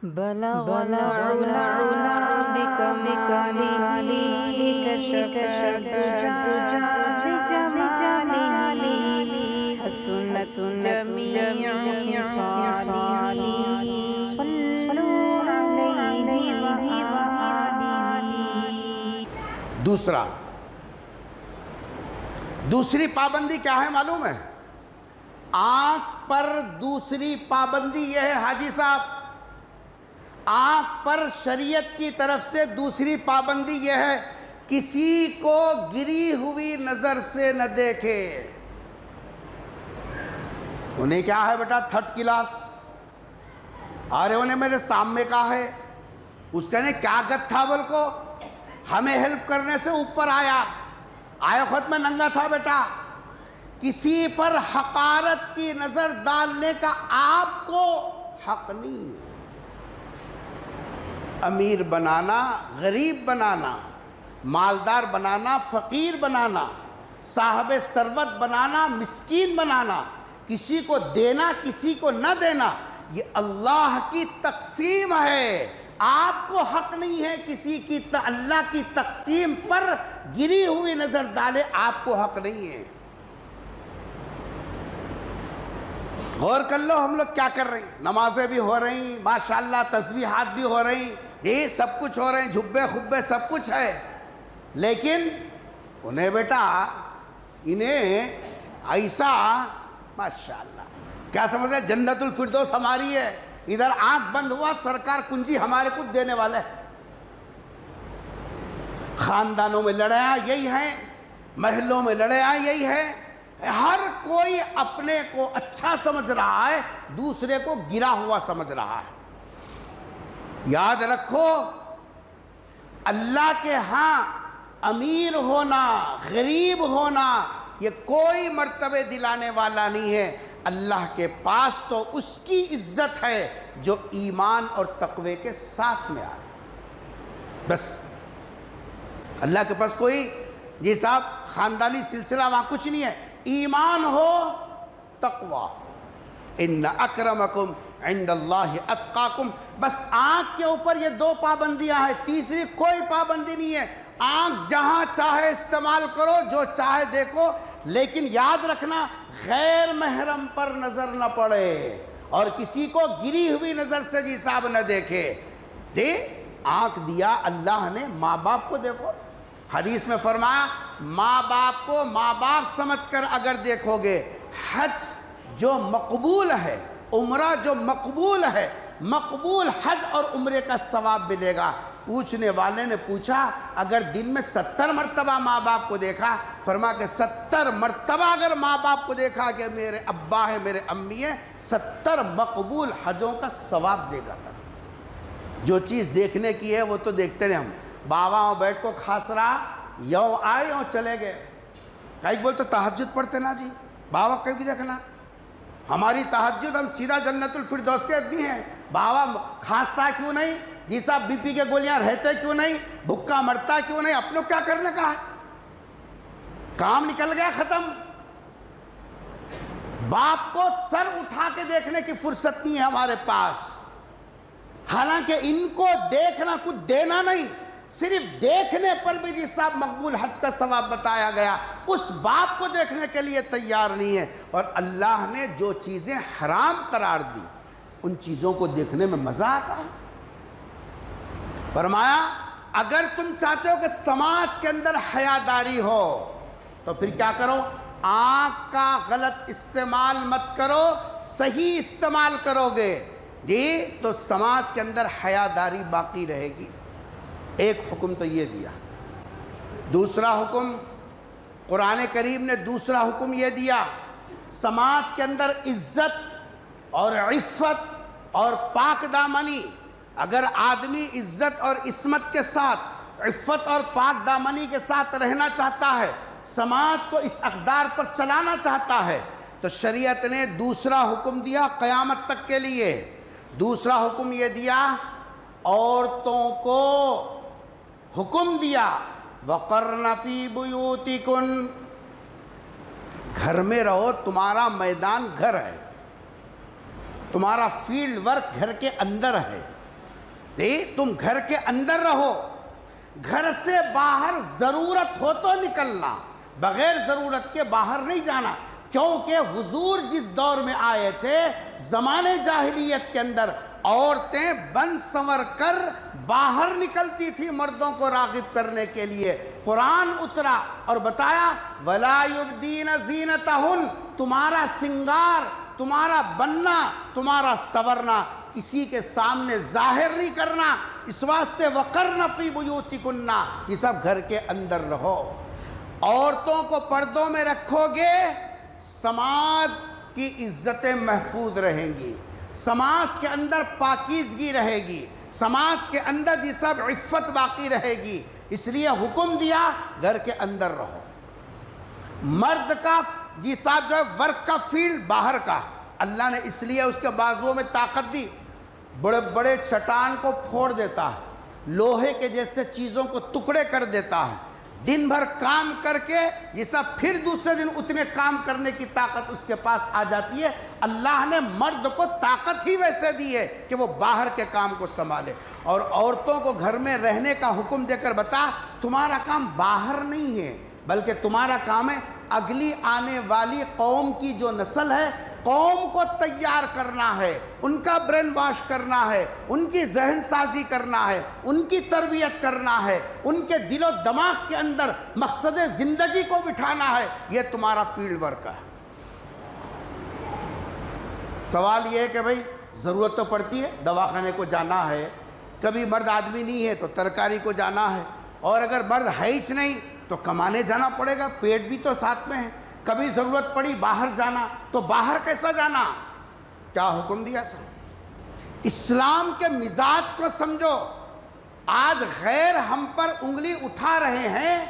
بلغ العلا بكماله كشف الدجى بجماله حسنت جميع خصاله صلوا عليه وآله۔ دوسری پابندی کیا ہے معلوم ہے؟ آنکھ پر دوسری پابندی یہ ہے حاجی صاحب، آنکھ پر شریعت کی طرف سے دوسری پابندی یہ ہے کسی کو گری ہوئی نظر سے نہ دیکھے۔ انہیں کیا ہے بیٹا تھرڈ کلاس، ارے انہیں میرے سامنے کا ہے، اس کہنے کیا گت تھا بول کو ہمیں ہیلپ کرنے سے اوپر آیا خود میں ننگا تھا بیٹا۔ کسی پر حقارت کی نظر ڈالنے کا آپ کو حق نہیں ہے۔ امیر بنانا، غریب بنانا، مالدار بنانا، فقیر بنانا، صاحب ثروت بنانا، مسکین بنانا، کسی کو دینا کسی کو نہ دینا، یہ اللہ کی تقسیم ہے۔ آپ کو حق نہیں ہے کسی کی اللہ کی تقسیم پر گری ہوئی نظر ڈالے، آپ کو حق نہیں ہے۔ غور کر لو ہم لوگ کیا کر رہے ہیں، نمازیں بھی ہو رہی ہیں ماشاءاللہ، تسبیحات بھی ہو رہی ہیں، یہ سب کچھ ہو رہے ہیں، جھبے خبے سب کچھ ہے، لیکن انہیں بیٹا انہیں ایسا ماشاءاللہ کیا سمجھ رہے جنت الفردوس ہماری ہے، ادھر آنکھ بند ہوا سرکار کنجی ہمارے کچھ دینے والے۔ خاندانوں میں لڑائیاں یہی ہیں، محلوں میں لڑائیاں یہی ہیں، ہر کوئی اپنے کو اچھا سمجھ رہا ہے، دوسرے کو گرا ہوا سمجھ رہا ہے۔ یاد رکھو اللہ کے ہاں امیر ہونا، غریب ہونا یہ کوئی مرتبے دلانے والا نہیں ہے، اللہ کے پاس تو اس کی عزت ہے جو ایمان اور تقوی کے ساتھ میں آئے، بس۔ اللہ کے پاس کوئی جی صاحب خاندانی سلسلہ وہاں کچھ نہیں ہے، ایمان ہو تقوی، ان اکرمکم عند اللہ اتقاکم، بس آنکھ کے اوپر یہ دو پابندیاں ہیں، تیسری کوئی پابندی نہیں ہے۔ آنکھ جہاں چاہے استعمال کرو، جو چاہے دیکھو، لیکن یاد رکھنا غیر محرم پر نظر نہ پڑے اور کسی کو گری ہوئی نظر سے جی صاحب نہ دیکھے۔ آنکھ دیا اللہ نے ماں باپ کو، دیکھو حدیث میں فرمایا ماں باپ کو ماں باپ سمجھ کر اگر دیکھو گے، حج جو مقبول ہے، عمرہ جو مقبول ہے، مقبول حج اور عمرے کا ثواب ملے گا۔ پوچھنے والے نے پوچھا اگر دن میں 70 مرتبہ ماں باپ کو دیکھا، فرما کہ 70 مرتبہ اگر ماں باپ کو دیکھا کہ میرے ابا ہے میرے امی ہے، 70 مقبول حجوں کا ثواب دے گا۔ جو چیز دیکھنے کی ہے وہ تو دیکھتے رہے ہم، بابا بیٹھ کو کھاس رہا، یوں آئے یوں چلے گئے، کئی بولتے تہجد پڑھتے نا جی، بابا کہیں کی دیکھنا، ہماری تہجد ہم سیدھا جنت الفردوس کے آدمی ہیں، بابا کھانستا کیوں نہیں جی صاحب، بی پی کے گولیاں رہتے کیوں نہیں، بھکا مرتا کیوں نہیں، اپنے کیا کرنے کا ہے، کام نکل گیا ختم۔ باپ کو سر اٹھا کے دیکھنے کی فرصت نہیں ہے ہمارے پاس، حالانکہ ان کو دیکھنا کچھ دینا نہیں، صرف دیکھنے پر بھی جی صاحب مقبول حج کا ثواب بتایا گیا، اس باپ کو دیکھنے کے لیے تیار نہیں ہے۔ اور اللہ نے جو چیزیں حرام قرار دی ان چیزوں کو دیکھنے میں مزہ آتا ہے۔ فرمایا اگر تم چاہتے ہو کہ سماج کے اندر حیاداری ہو تو پھر کیا کرو، آنکھ کا غلط استعمال مت کرو، صحیح استعمال کرو گے جی تو سماج کے اندر حیاداری باقی رہے گی۔ ایک حکم تو یہ دیا، دوسرا حکم قرآن کریم نے دوسرا حکم یہ دیا، سماج کے اندر عزت اور عفت اور پاک دامنی، اگر آدمی عزت اور عصمت کے ساتھ، عفت اور پاک دامنی کے ساتھ رہنا چاہتا ہے، سماج کو اس اقدار پر چلانا چاہتا ہے، تو شریعت نے دوسرا حکم دیا قیامت تک کے لیے۔ دوسرا حکم یہ دیا، عورتوں کو حکم دیا وَقَرْنَ فِي بُيُوتِكُنْ، گھر میں رہو، تمہارا میدان گھر ہے، تمہارا فیلڈ ورک گھر کے اندر ہے، تم گھر کے اندر رہو، گھر سے باہر ضرورت ہو تو نکلنا، بغیر ضرورت کے باہر نہیں جانا، کیونکہ حضور جس دور میں آئے تھے زمانے جاہلیت کے اندر عورتیں بن سنور کر باہر نکلتی تھی مردوں کو راغب کرنے کے لیے۔ قرآن اترا اور بتایا وَلَا يُبْدِينَ زِينَتَهُنَّ، تمہارا سنگار، تمہارا بننا، تمہارا سورنا کسی کے سامنے ظاہر نہیں کرنا، اس واسطے وَقَرْنَ فِي بُيُوتِكُنَّ، یہ سب گھر کے اندر رہو۔ عورتوں کو پردوں میں رکھو گے، سماج کی عزتیں محفوظ رہیں گی، سماج کے اندر پاکیزگی رہے گی، سماج کے اندر یہ سب عفت باقی رہے گی، اس لیے حکم دیا گھر کے اندر رہو۔ مرد کا جی صاحب جو ہے ورک کا فیلڈ باہر کا، اللہ نے اس لیے اس کے بازوؤں میں طاقت دی، بڑے بڑے چٹان کو پھوڑ دیتا ہے، لوہے کے جیسے چیزوں کو ٹکڑے کر دیتا ہے، دن بھر کام کر کے یہ سب پھر دوسرے دن اتنے کام کرنے کی طاقت اس کے پاس آ جاتی ہے۔ اللہ نے مرد کو طاقت ہی ویسے دی ہے کہ وہ باہر کے کام کو سنبھالے، اور عورتوں کو گھر میں رہنے کا حکم دے کر بتا تمہارا کام باہر نہیں ہے، بلکہ تمہارا کام ہے اگلی آنے والی قوم کی جو نسل ہے قوم کو تیار کرنا ہے، ان کا برین واش کرنا ہے، ان کی ذہن سازی کرنا ہے، ان کی تربیت کرنا ہے، ان کے دل و دماغ کے اندر مقصد زندگی کو بٹھانا ہے، یہ تمہارا فیلڈ ورک ہے۔ سوال یہ ہے کہ بھئی ضرورت تو پڑتی ہے، دواخانے کو جانا ہے، کبھی مرد آدمی نہیں ہے تو ترکاری کو جانا ہے، اور اگر مرد ہے ہی نہیں تو کمانے جانا پڑے گا، پیٹ بھی تو ساتھ میں ہے، کبھی ضرورت پڑی باہر جانا تو باہر کیسا جانا؟ کیا حکم دیا سر؟ اسلام کے مزاج کو سمجھو۔ آج غیر ہم پر انگلی اٹھا رہے ہیں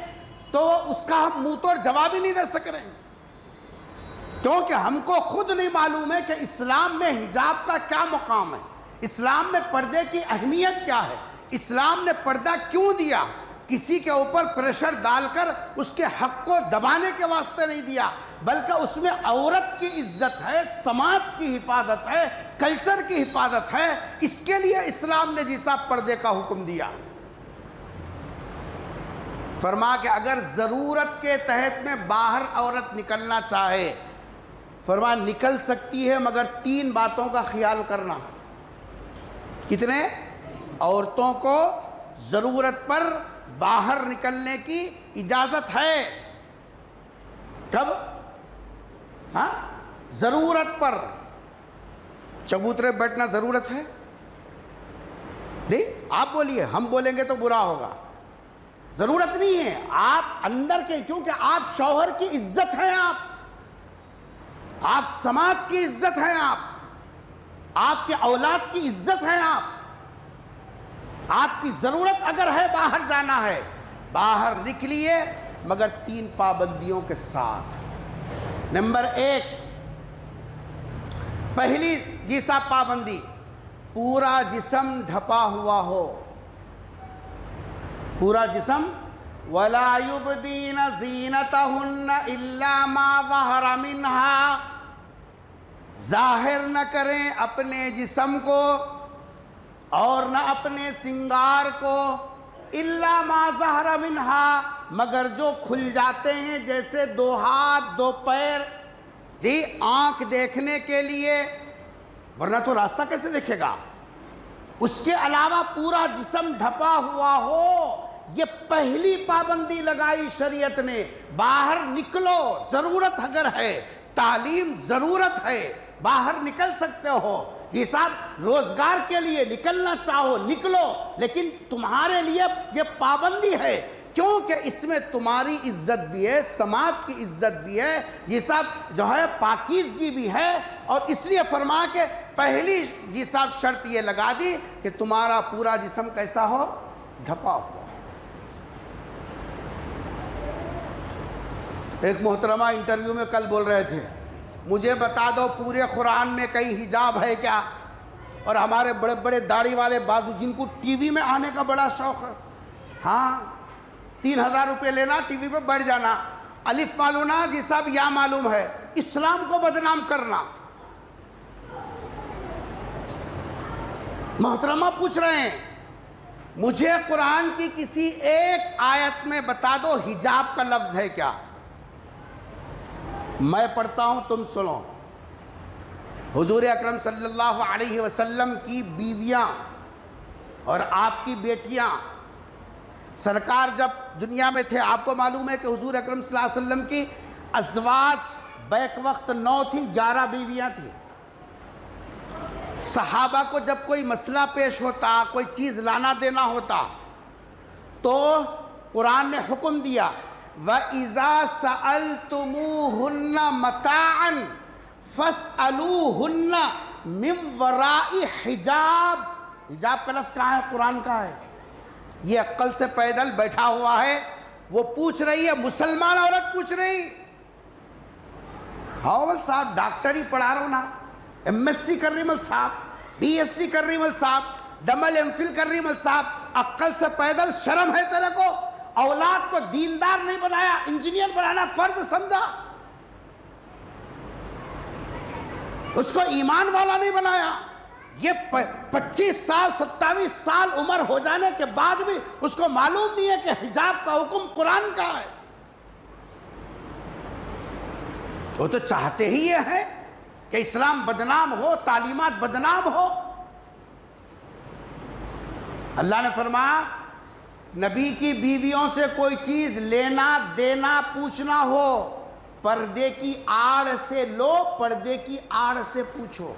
تو اس کا ہم منہ توڑ جواب ہی نہیں دے سک رہے ہیں، کیونکہ ہم کو خود نہیں معلوم ہے کہ اسلام میں حجاب کا کیا مقام ہے، اسلام میں پردے کی اہمیت کیا ہے، اسلام نے پردہ کیوں دیا؟ کسی کے اوپر پریشر ڈال کر اس کے حق کو دبانے کے واسطے نہیں دیا، بلکہ اس میں عورت کی عزت ہے، سماج کی حفاظت ہے، کلچر کی حفاظت ہے، اس کے لیے اسلام نے جیسا پردے کا حکم دیا۔ فرما کہ اگر ضرورت کے تحت میں باہر عورت نکلنا چاہے، فرما نکل سکتی ہے، مگر 3 باتوں کا خیال کرنا۔ کتنے؟ عورتوں کو ضرورت پر باہر نکلنے کی اجازت ہے۔ کب؟ ہاں، ضرورت پر۔ چبوترے بیٹھنا ضرورت ہے؟ نہیں، آپ بولیے، ہم بولیں گے تو برا ہوگا۔ ضرورت نہیں ہے، آپ اندر کے، کیونکہ آپ شوہر کی عزت ہیں، آپ سماج کی عزت ہیں، آپ کے اولاد کی عزت ہیں، آپ کی ضرورت اگر ہے باہر جانا ہے، باہر نکلیے، مگر 3 پابندیوں کے ساتھ۔ نمبر 1، پہلی جیسا پابندی، پورا جسم ڈھپا ہوا ہو، پورا جسم۔ وَلَا يُبْدِينَ زِينَتَهُنَّ إِلَّا مَا ظَهَرَ مِنْهَا، ظاہر نہ کریں اپنے جسم کو اور نہ اپنے سنگار کو، الا ما ظہر منہا، مگر جو کھل جاتے ہیں، جیسے 2 ہاتھ 2 پیر، آنکھ دیکھنے کے لیے، ورنہ تو راستہ کیسے دیکھے گا؟ اس کے علاوہ پورا جسم ڈھپا ہوا ہو، یہ پہلی پابندی لگائی شریعت نے۔ باہر نکلو، ضرورت اگر ہے، تعلیم ضرورت ہے، باہر نکل سکتے ہو، یہ صاحب روزگار کے لیے نکلنا چاہو نکلو، لیکن تمہارے لیے یہ پابندی ہے، کیونکہ اس میں تمہاری عزت بھی ہے، سماج کی عزت بھی ہے، یہ صاحب جو ہے پاکیزگی بھی ہے، اور اس لیے فرما کے پہلی جی صاحب شرط یہ لگا دی کہ تمہارا پورا جسم کیسا ہو؟ ڈھپا ہوا۔ ایک محترمہ انٹرویو میں کل بول رہے تھے، مجھے بتا دو پورے قرآن میں کہیں حجاب ہے کیا؟ اور ہمارے بڑے بڑے داڑھی والے بازو جن کو ٹی وی میں آنے کا بڑا شوق ہے، ہاں 3000 روپے لینا، ٹی وی پہ بیٹھ جانا، الف معلوم نہ جی صاحب یا معلوم ہے، اسلام کو بدنام کرنا۔ محترمہ پوچھ رہے ہیں مجھے قرآن کی کسی ایک آیت میں بتا دو حجاب کا لفظ ہے کیا؟ میں پڑھتا ہوں، تم سنو۔ حضور اکرم صلی اللہ علیہ وسلم کی بیویاں اور آپ کی بیٹیاں، سرکار جب دنیا میں تھے، آپ کو معلوم ہے کہ حضور اکرم صلی اللہ علیہ وسلم کی ازواج بیک وقت 9 تھیں، 11 بیویاں تھیں۔ صحابہ کو جب کوئی مسئلہ پیش ہوتا، کوئی چیز لانا دینا ہوتا، تو قرآن نے حکم دیا وَإِذَا سَأَلْتُمُوهُنَّ مَتَاعًا فَاسْأَلُوهُنَّ مِنْ وَرَاءِ حِجَاب۔ حجاب کا لفظ کہاں ہے؟ قرآن کا ہے۔ یہ عقل سے پیدل بیٹھا ہوا ہے، وہ پوچھ رہی ہے، مسلمان عورت پوچھ رہی، ہاں مل صاحب ڈاکٹر ہی پڑھا رہا ہوں نا، ایم ایس سی کر رہی مل صاحب، بی ایس سی کر رہی مل صاحب، ڈبل ایم فل کر رہی مل صاحب، عقل سے پیدل شرم ہے تیرے کو؟ اولاد کو دیندار نہیں بنایا، انجینئر بنانا فرض سمجھا، اس کو ایمان والا نہیں بنایا۔ یہ 25 سال 27 سال عمر ہو جانے کے بعد بھی اس کو معلوم نہیں ہے کہ حجاب کا حکم قرآن کا ہے۔ وہ تو چاہتے ہی یہ ہے کہ اسلام بدنام ہو، تعلیمات بدنام ہو۔ اللہ نے فرمایا نبی کی بیویوں سے کوئی چیز لینا دینا پوچھنا ہو، پردے کی آڑ سے لو، پردے کی آڑ سے پوچھو۔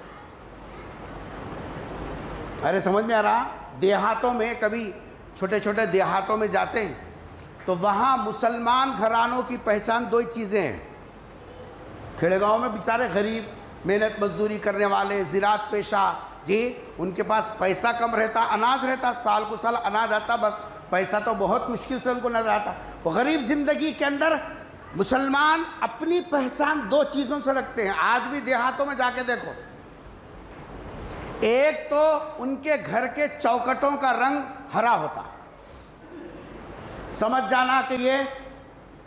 ارے سمجھ میں آ رہا؟ دیہاتوں میں کبھی چھوٹے چھوٹے دیہاتوں میں جاتے ہیں تو وہاں مسلمان گھرانوں کی پہچان 2 ہی چیزیں ہیں۔ کھڑے گاؤں میں بیچارے غریب محنت مزدوری کرنے والے، زراعت پیشہ، جی ان کے پاس پیسہ کم رہتا، اناج رہتا، سال کو سال اناج آتا، بس پیسہ تو بہت مشکل سے ان کو نظر آتا۔ وہ غریب زندگی کے اندر مسلمان اپنی پہچان 2 چیزوں سے رکھتے ہیں۔ آج بھی دیہاتوں میں جا کے دیکھو، ایک تو ان کے گھر کے چوکٹوں کا رنگ ہرا ہوتا، سمجھ جانا کہ یہ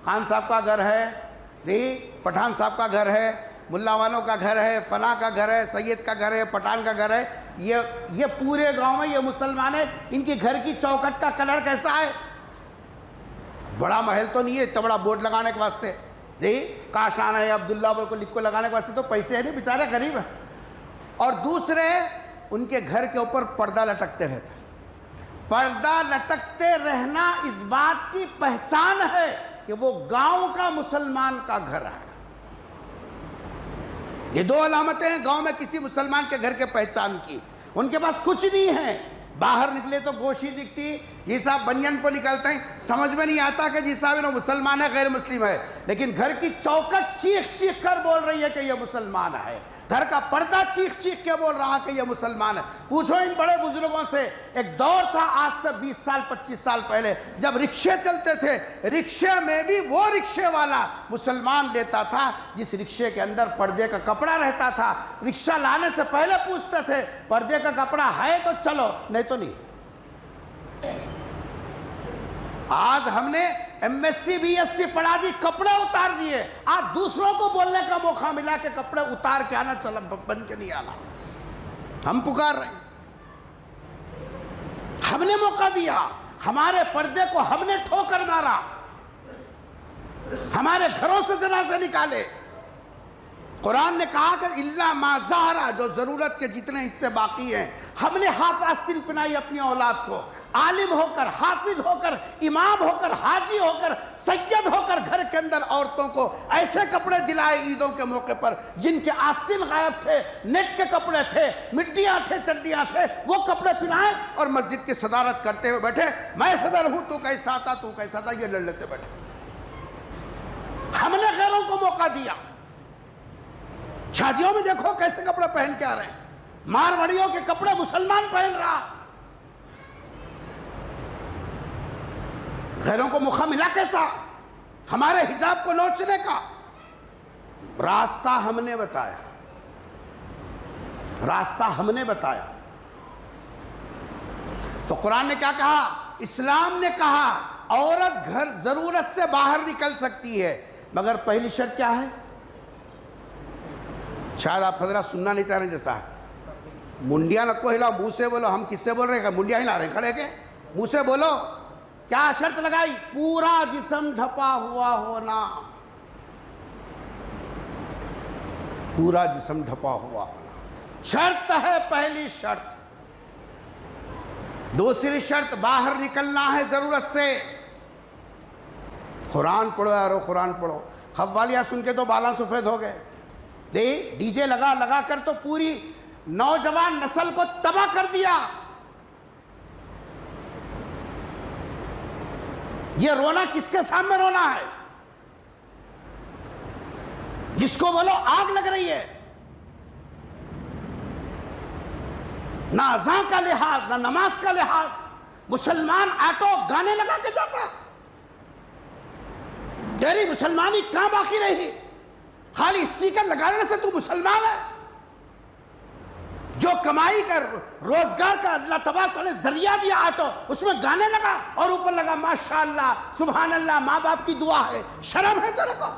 خان صاحب کا گھر ہے، پٹھان صاحب کا گھر ہے، ملا والوں کا گھر ہے، فلاں کا گھر ہے، سید کا گھر ہے، پٹھان کا گھر ہے۔ یہ پورے گاؤں میں یہ مسلمان ہے، ان کی گھر کی چوکٹ کا کلر کیسا ہے؟ بڑا محل تو نہیں ہے، اتنا بڑا بورڈ لگانے کے واسطے، کاشان ہے عبداللہ بول کو لکھ کو لگانے کے واسطے تو پیسے ہیں نہیں، بیچارے غریب ہیں۔ اور دوسرے ان کے گھر کے اوپر پردہ لٹکتے رہتا ہے۔ پردہ لٹکتے رہنا اس بات کی پہچان ہے کہ وہ گاؤں کا مسلمان کا گھر ہے۔ یہ 2 علامتیں ہیں گاؤں میں کسی مسلمان کے گھر کے پہچان کی۔ ان کے پاس کچھ نہیں ہے، باہر نکلے تو گوشی دکھتی، جی صاحب بنین کو نکلتے ہیں، سمجھ میں نہیں آتا کہ جی صاحب انہوں مسلمان ہے غیر مسلم ہے، لیکن گھر کی چوکٹ چیخ چیخ کر بول رہی ہے کہ یہ مسلمان ہے، گھر کا پردہ چیخ چیخ کے بول رہا کہ یہ مسلمان ہے۔ پوچھو ان بڑے بزرگوں سے، ایک دور تھا آج سے 20 سال 25 سال پہلے جب رکشے چلتے تھے، رکشے میں بھی وہ رکشے والا مسلمان لیتا تھا جس رکشے کے اندر پردے کا کپڑا رہتا تھا۔ رکشہ لانے سے پہلے پوچھتے تھے پردے کا کپڑا ہے تو چلو، نہیں تو نہیں۔ آج ہم نے M S C B S C پڑھا دی، کپڑے اتار دیے، آج دوسروں کو بولنے کا موقع ملا کہ کپڑے اتار کے آنا، چلا بن کے نہیں آنا۔ ہم پکار رہے ہیں، ہم نے موقع دیا، ہمارے پردے کو ہم نے ٹھوکر مارا، ہمارے گھروں سے جنازے نکالے۔ قرآن نے کہا کہ الا ما ظہر، جو ضرورت کے جتنے حصے باقی ہیں۔ ہم نے حاف آستین پہنائی اپنی اولاد کو، عالم ہو کر، حافظ ہو کر، امام ہو کر، حاجی ہو کر، سید ہو کر گھر کے اندر عورتوں کو ایسے کپڑے دلائے عیدوں کے موقع پر جن کے آستین غائب تھے، نیٹ کے کپڑے تھے، مڈیاں تھے، چڈیاں تھے، وہ کپڑے پہنائے اور مسجد کی صدارت کرتے ہوئے بیٹھے، میں صدر ہوں، تو کیسا تھا، تو کیسا تھا، یہ لڑ لیتے بیٹھے۔ ہم نے غیروں کو موقع دیا۔ شادیوں میں دیکھو کیسے کپڑے پہن کے آ رہے ہیں، ماروڑیوں کے کپڑے مسلمان پہن رہا، غیروں کو موقع ملا کیسا ہمارے حجاب کو نوچنے کا؟ راستہ ہم نے بتایا، راستہ ہم نے بتایا۔ تو قرآن نے کیا کہا؟ اسلام نے کہا عورت گھر ضرورت سے باہر نکل سکتی ہے، مگر پہلی شرط کیا ہے؟ شاید آپ حضرات سننا نہیں چاہ رہے، جیسا منڈیاں نہ کو ہلا، منہ سے بولو، ہم کس سے بول رہے ہیں؟ منڈیاں ہلا رہے ہیں کھڑے کے، منہ سے بولو کیا شرط لگائی؟ پورا جسم ڈھپا ہوا ہونا، پورا جسم ڈھپا ہوا ہونا شرط ہے، پہلی شرط۔ دوسری شرط باہر نکلنا ہے ضرورت سے۔ قرآن پڑھو یارو، قرآن پڑھو۔ قوالیاں سن کے تو بالاں سفید ہو گئے، ڈی جے لگا لگا کر تو پوری نوجوان نسل کو تباہ کر دیا۔ یہ رونا کس کے سامنے رونا ہے؟ جس کو بولو آگ لگ رہی ہے، نہ اذان کا لحاظ نہ نماز کا لحاظ۔ مسلمان آٹو گانے لگا کے جاتا، تیری مسلمانی کہاں باقی رہی؟ خالی اسپیکر لگانے سے تو مسلمان ہے؟ جو کمائی کر روزگار کا اللہ تبارک نے ذریعہ دیا آٹو، اس میں گانے لگا اور اوپر لگا ماشاءاللہ سبحان اللہ، ماں باپ کی دعا ہے۔ شرم ہے تیرے کو؟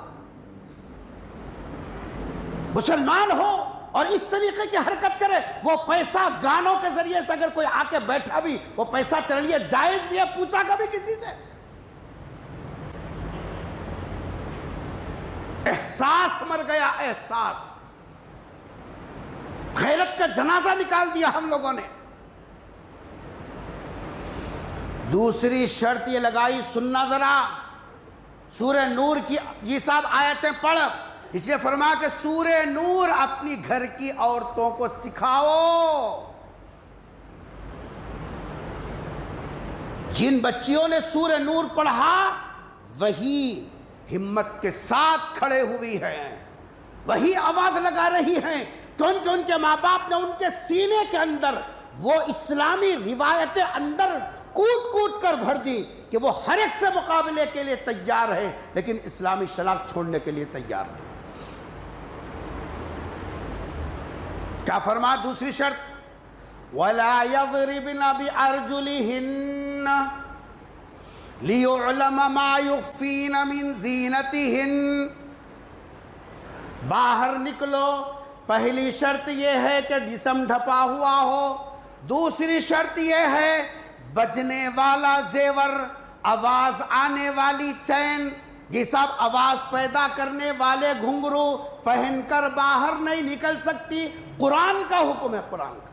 مسلمان ہو اور اس طریقے کی حرکت کرے، وہ پیسہ گانوں کے ذریعے سے اگر کوئی آ کے بیٹھا بھی، وہ پیسہ تیرے لیے جائز بھی ہے؟ پوچھا کبھی کسی سے؟ احساس مر گیا، احساس۔ غیرت کا جنازہ نکال دیا ہم لوگوں نے۔ دوسری شرط یہ لگائی، سننا ذرا سورہ نور کی یہ صاحب آیتیں پڑھ، اس لیے فرمایا کہ سورہ نور اپنی گھر کی عورتوں کو سکھاؤ۔ جن بچیوں نے سورہ نور پڑھا وہی ہمت کے ساتھ کھڑے ہوئی ہیں، وہی آواز لگا رہی ہیں، کیونکہ ان کے ماں باپ نے ان کے سینے کے اندر وہ اسلامی روایتیں اندر کوٹ کوٹ کر بھر دی کہ وہ ہر ایک سے مقابلے کے لیے تیار ہے، لیکن اسلامی شناخت چھوڑنے کے لیے تیار نہیں۔ کیا فرما دوسری شرط؟ وَلَا يَضْرِبْنَ بِأَرْجُلِهِنَّ لِيُعْلَمَ مَا يُخْفِينَ مِنْ زِينَتِهِنَّ۔ باہر نکلو، پہلی شرط یہ ہے کہ جسم ڈھپا ہوا ہو، دوسری شرط یہ ہے بجنے والا زیور، آواز آنے والی چین، یہ سب آواز پیدا کرنے والے گھنگرو پہن کر باہر نہیں نکل سکتی۔ قرآن کا حکم ہے، قرآن کا۔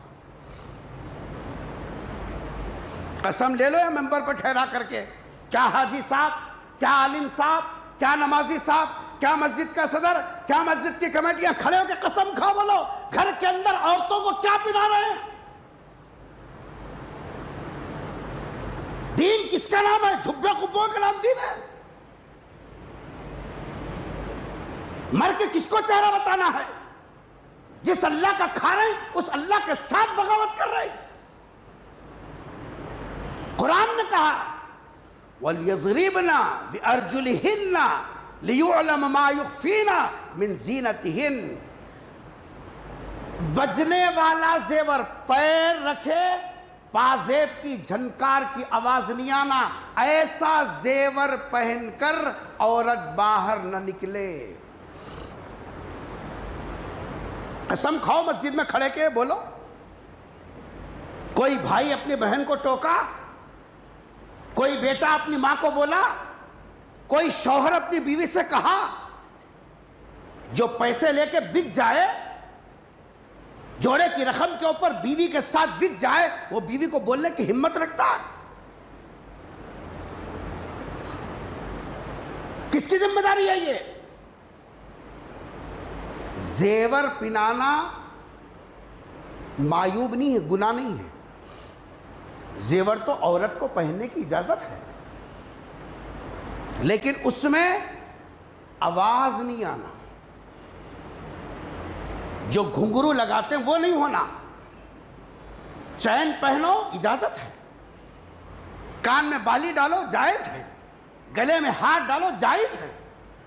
قسم لے لو یا ممبر پر ٹھہرا کر کے، کیا حاجی صاحب، کیا عالم صاحب، کیا نمازی صاحب، کیا مسجد کا صدر، کیا مسجد کی کمیٹیاں کھڑے ہو کے قسم کھا بولو، گھر کے اندر عورتوں کو کیا پہنا رہے ہیں؟ دین کس کا نام ہے؟ جھبے قبوں کا نام دین ہے؟ مر کے کس کو چہرہ بتانا ہے؟ جس اللہ کا کھا رہے ہیں اس اللہ کے ساتھ بغاوت کر رہے ہیں۔ قرآن نے کہا وَلْيَضْرِبْنَ بِأَرْجُلِهِنَّ لِيُعْلَمَ مَا يُخْفِينَ مِنْ زِينَتِهِنَّ۔ بجنے والا زیور، پیر رکھے پازیب کی جھنکار کی آواز نہیں آنا، ایسا زیور پہن کر عورت باہر نہ نکلے۔ قسم کھاؤ، مسجد میں کھڑے کے بولو، کوئی بھائی اپنی بہن کو ٹوکا، کوئی بیٹا اپنی ماں کو بولا، کوئی شوہر اپنی بیوی سے کہا، جو پیسے لے کے بک جائے، جوڑے کی رقم کے اوپر بیوی کے ساتھ بک جائے، وہ بیوی کو بولنے کی ہمت رکھتا ہے؟ کس کی ذمہ داری ہے یہ؟ زیور پہنانا معیوب نہیں ہے، گناہ نہیں ہے۔ زیور تو عورت کو پہننے کی اجازت ہے، لیکن اس میں آواز نہیں آنا، جو گھنگرو لگاتے ہیں وہ نہیں ہونا۔ چین پہنو اجازت ہے، کان میں بالی ڈالو جائز ہے، گلے میں ہاتھ ڈالو جائز ہے۔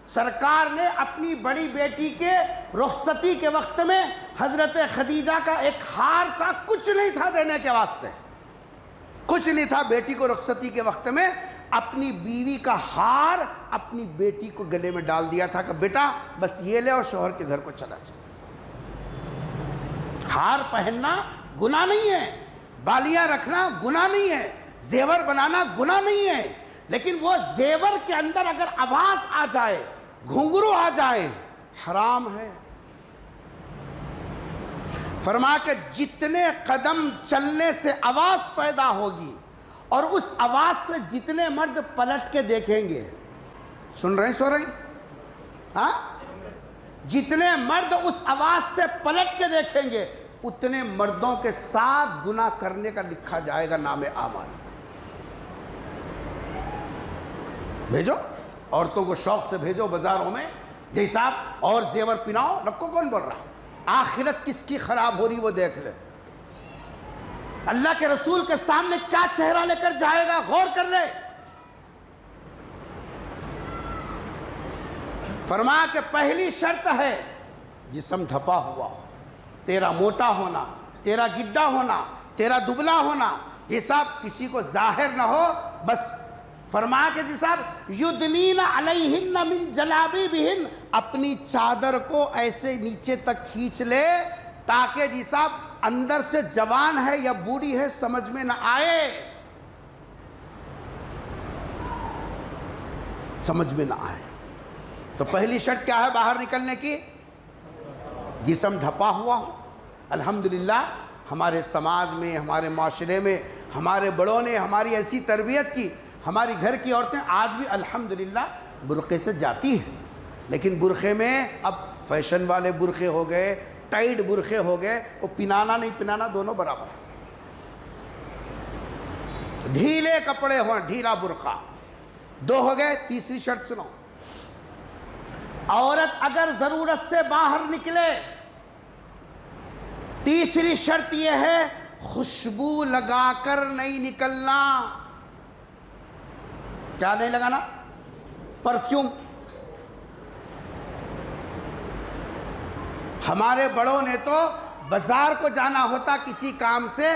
سرکار نے اپنی بڑی بیٹی کے رخصتی کے وقت میں حضرت خدیجہ کا ایک ہار تھا، کچھ نہیں تھا دینے کے واسطے، کچھ نہیں تھا، بیٹی کو رخصتی کے وقت میں اپنی بیوی کا ہار اپنی بیٹی کو گلے میں ڈال دیا تھا کہ بیٹا بس یہ لے اور شوہر کے گھر کو چلا جائے۔ ہار پہننا گناہ نہیں ہے، بالیاں رکھنا گناہ نہیں ہے، زیور بنانا گناہ نہیں ہے، لیکن وہ زیور کے اندر اگر آواز آ جائے، گھنگرو آ جائے، حرام ہے۔ فرما کہ جتنے قدم چلنے سے آواز پیدا ہوگی اور اس آواز سے جتنے مرد پلٹ کے دیکھیں گے، سن رہے ہیں سو رہے ہیں؟ ہاں؟ جتنے مرد اس آواز سے پلٹ کے دیکھیں گے اتنے مردوں کے ساتھ گناہ کرنے کا لکھا جائے گا نام اعمال۔ بھیجو عورتوں کو شوق سے بھیجو بازاروں میں، جی صاحب اور زیور پہناؤ، نکو کون بول رہا؟ آخرت کس کی خراب ہو رہی وہ دیکھ لے۔ اللہ کے رسول کے سامنے کیا چہرہ لے کر جائے گا، غور کر لے۔ فرمایا کہ پہلی شرط ہے جسم ڈھپا ہوا ہو، تیرا موٹا ہونا، تیرا گڈا ہونا، تیرا دبلا ہونا، یہ سب کسی کو ظاہر نہ ہو۔ بس فرمایا کہ جی صاحب یدنین علیہن من جلابیبہن، اپنی چادر کو ایسے نیچے تک کھینچ لے تاکہ جی صاحب اندر سے جوان ہے یا بوڑھی ہے سمجھ میں نہ آئے، سمجھ میں نہ آئے۔ تو پہلی شرط کیا ہے باہر نکلنے کی؟ جسم ڈھپا ہوا ہو۔ الحمدللہ ہمارے سماج میں، ہمارے معاشرے میں ہمارے بڑوں نے ہماری ایسی تربیت کی، ہماری گھر کی عورتیں آج بھی الحمدللہ برقعے سے جاتی ہیں، لیکن برقعے میں اب فیشن والے برقعے ہو گئے، ٹائٹ برقعے ہو گئے، وہ پنانا نہیں پنانا دونوں برابر ہیں۔ ڈھیلے کپڑے ہوں، ڈھیلا برقع، دو ہو گئے۔ تیسری شرط سنو، عورت اگر ضرورت سے باہر نکلے، تیسری شرط یہ ہے خوشبو لگا کر نہیں نکلنا۔ کیا نہیں لگانا؟ پرفیوم۔ ہمارے بڑوں نے تو بازار کو جانا ہوتا کسی کام سے،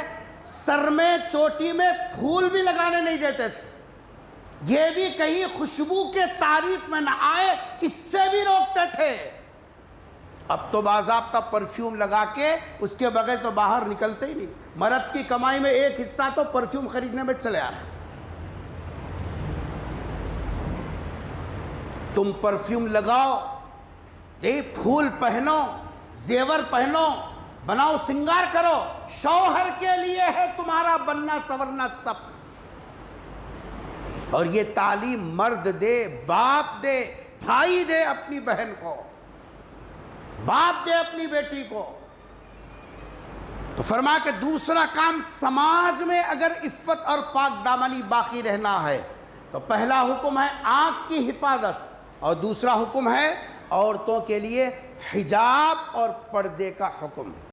سر میں چوٹی میں پھول بھی لگانے نہیں دیتے تھے، یہ بھی کہیں خوشبو کے تعریف میں نہ آئے اس سے بھی روکتے تھے۔ اب تو باضابطہ پرفیوم لگا کے اس کے بغیر تو باہر نکلتے ہی نہیں۔ مرد کی کمائی میں ایک حصہ تو پرفیوم خریدنے میں چلے آ رہا ہے۔ تم پرفیوم لگاؤ، یہ پھول پہنو، زیور پہنو، بناؤ سنگار کرو، شوہر کے لیے ہے تمہارا بننا سورنا سب۔ اور یہ تعلیم مرد دے، باپ دے، بھائی دے اپنی بہن کو، باپ دے اپنی بیٹی کو۔ تو فرما کہ دوسرا کام، سماج میں اگر عفت اور پاک دامنی باقی رہنا ہے تو پہلا حکم ہے آنکھ کی حفاظت، اور دوسرا حکم ہے عورتوں کے لیے حجاب اور پردے کا حکم۔